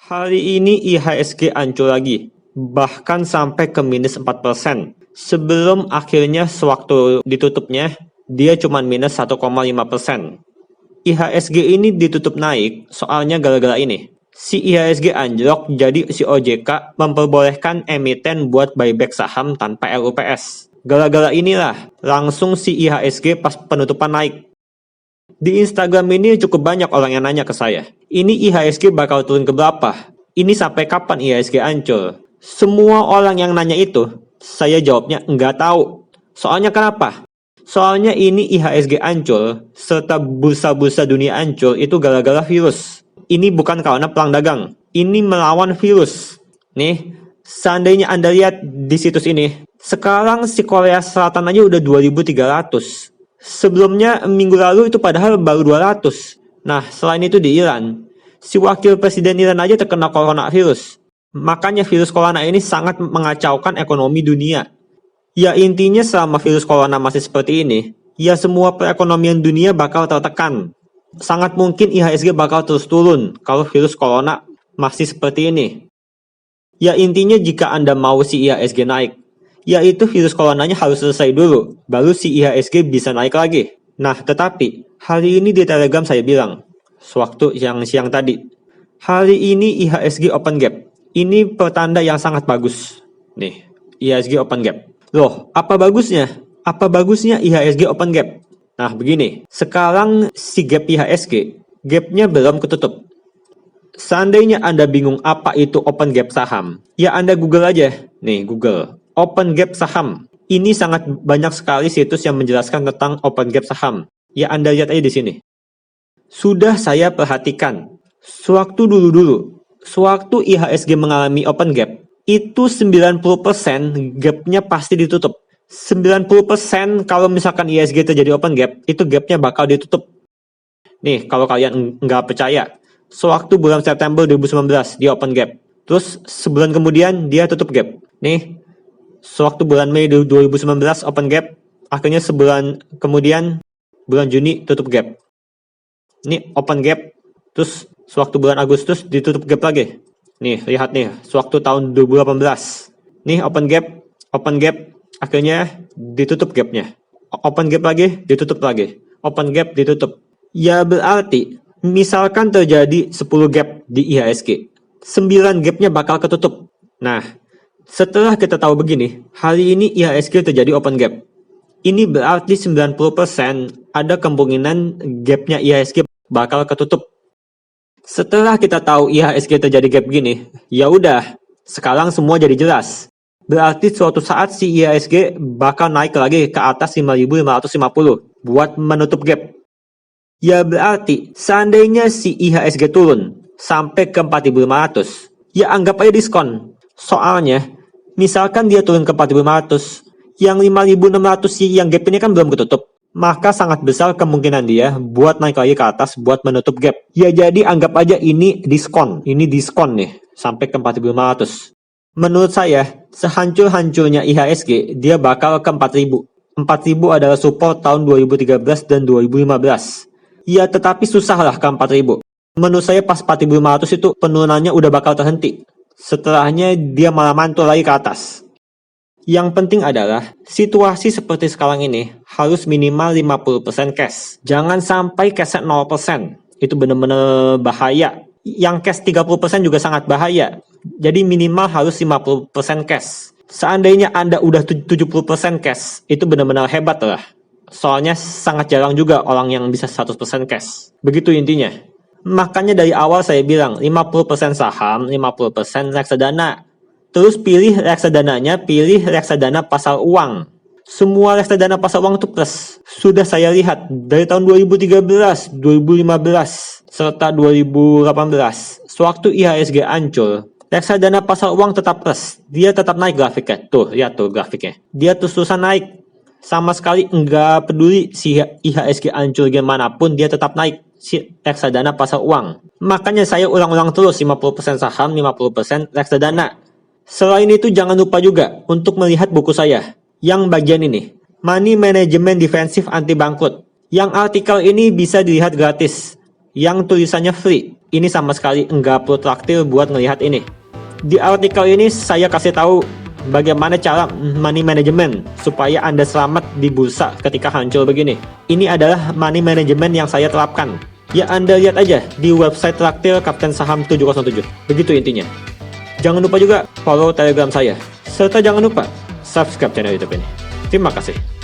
Hari ini IHSG ancur lagi, bahkan sampai ke minus 4%. Sebelum akhirnya sewaktu ditutupnya, dia cuma minus 1,5%. IHSG ini ditutup naik, soalnya gara-gara ini. Si IHSG anjlok, jadi si OJK memperbolehkan emiten buat buyback saham tanpa RUPS. Gara-gara inilah, langsung si IHSG pas penutupan naik. Di Instagram ini cukup banyak orang yang nanya ke saya, ini IHSG bakal turun ke berapa? Ini sampai kapan IHSG ancur? Semua orang yang nanya itu, saya jawabnya nggak tahu. Soalnya kenapa? Soalnya ini IHSG ancur, serta bursa-bursa dunia ancur itu gara-gara virus. Ini bukan karena perang dagang, ini melawan virus. Nih, seandainya Anda lihat di situs ini, sekarang si Korea Selatan aja udah 2.300. Sebelumnya minggu lalu itu padahal baru 200. Nah, selain itu di Iran, si wakil presiden Iran aja terkena coronavirus. Makanya virus corona ini sangat mengacaukan ekonomi dunia. Ya intinya selama virus corona masih seperti ini, ya semua perekonomian dunia bakal tertekan. Sangat mungkin IHSG bakal terus turun kalau virus corona masih seperti ini. Ya intinya jika Anda mau si IHSG naik, yaitu virus coronanya harus selesai dulu, baru si IHSG bisa naik lagi. Nah, tetapi hari ini di Telegram saya bilang, sewaktu yang siang tadi, hari ini IHSG open gap. Ini pertanda yang sangat bagus. Nih, IHSG open gap. Loh, apa bagusnya? Apa bagusnya IHSG open gap? Nah, begini, sekarang si gap IHSG, gapnya belum ketutup. Seandainya Anda bingung apa itu open gap saham, ya Anda Google aja. Nih, Google. Open gap saham. Ini sangat banyak sekali situs yang menjelaskan tentang open gap saham. Ya Anda lihat aja di sini. Sudah saya perhatikan. Sewaktu sewaktu IHSG mengalami open gap, itu 90% gapnya pasti ditutup. 90% kalau misalkan IHSG terjadi open gap, itu gapnya bakal ditutup. Nih, kalau kalian nggak percaya, sewaktu bulan September 2019 dia open gap. Terus sebulan kemudian dia tutup gap. Nih, sewaktu bulan Mei 2019 open gap, akhirnya sebulan kemudian bulan Juni tutup gap. Ini open gap, terus sewaktu bulan Agustus ditutup gap lagi. Nih, lihat nih, sewaktu tahun 2018. Nih open gap, akhirnya ditutup gapnya. Open gap lagi, ditutup lagi. Open gap, ditutup. Ya berarti, misalkan terjadi 10 gap di IHSG, 9 gapnya bakal ketutup. Nah, setelah kita tahu begini, hari ini IHSG terjadi open gap. Ini berarti 90% ada kemungkinan gapnya IHSG bakal ketutup. Setelah kita tahu IHSG terjadi gap gini, ya udah, sekarang semua jadi jelas. Berarti suatu saat si IHSG bakal naik lagi ke atas 5.550 buat menutup gap. Ya berarti, seandainya si IHSG turun sampai ke 4.500, ya anggap aja diskon. Soalnya, misalkan dia turun ke 4.500, yang 5.600 yang gap ini kan belum ketutup. Maka sangat besar kemungkinan dia buat naik lagi ke atas buat menutup gap. Ya jadi anggap aja ini diskon. Ini diskon nih, sampai ke 4.500. Menurut saya, sehancur-hancurnya IHSG, dia bakal ke 4.000. 4.000 adalah support tahun 2013 dan 2015. Ya tetapi susah lah ke 4.000. Menurut saya pas 4.500 itu penurunannya udah bakal terhenti. Setelahnya dia malah mantul lagi ke atas. Yang penting adalah situasi seperti sekarang ini harus minimal 50% cash. Jangan sampai cashnya 0%. Itu benar-benar bahaya. Yang cash 30% juga sangat bahaya. Jadi minimal harus 50% cash. Seandainya Anda udah 70% cash, itu benar-benar hebat lah. Soalnya sangat jarang juga orang yang bisa 100% cash. Begitu intinya. Makanya dari awal saya bilang 50% saham, 50% reksadana. Terus pilih reksadananya, pilih reksadana pasar uang. Semua reksadana pasar uang itu plus. Sudah saya lihat dari tahun 2013, 2015, serta 2018. Sewaktu IHSG ancur, reksadana pasar uang tetap plus. Dia tetap naik grafiknya. Tuh, lihat tuh grafiknya. Dia terus-terusan naik. Sama sekali enggak peduli si IHSG ancur gimana pun, dia tetap naik. Si reksadana pasar uang. Makanya saya ulang-ulang terus 50% saham, 50% reksadana. Selain itu jangan lupa juga untuk melihat buku saya yang bagian ini, Money Management Defensive Anti Bangkrut. Yang artikel ini bisa dilihat gratis, yang tulisannya free. Ini sama sekali nggak perlu traktir buat ngelihat ini. Di artikel ini saya kasih tahu bagaimana cara money management supaya Anda selamat di bursa ketika hancur begini. Ini adalah money management yang saya terapkan. Ya Anda lihat aja di website traktir Kapten Saham 707. Begitu intinya. Jangan lupa juga follow Telegram saya. Serta jangan lupa subscribe channel YouTube ini. Terima kasih.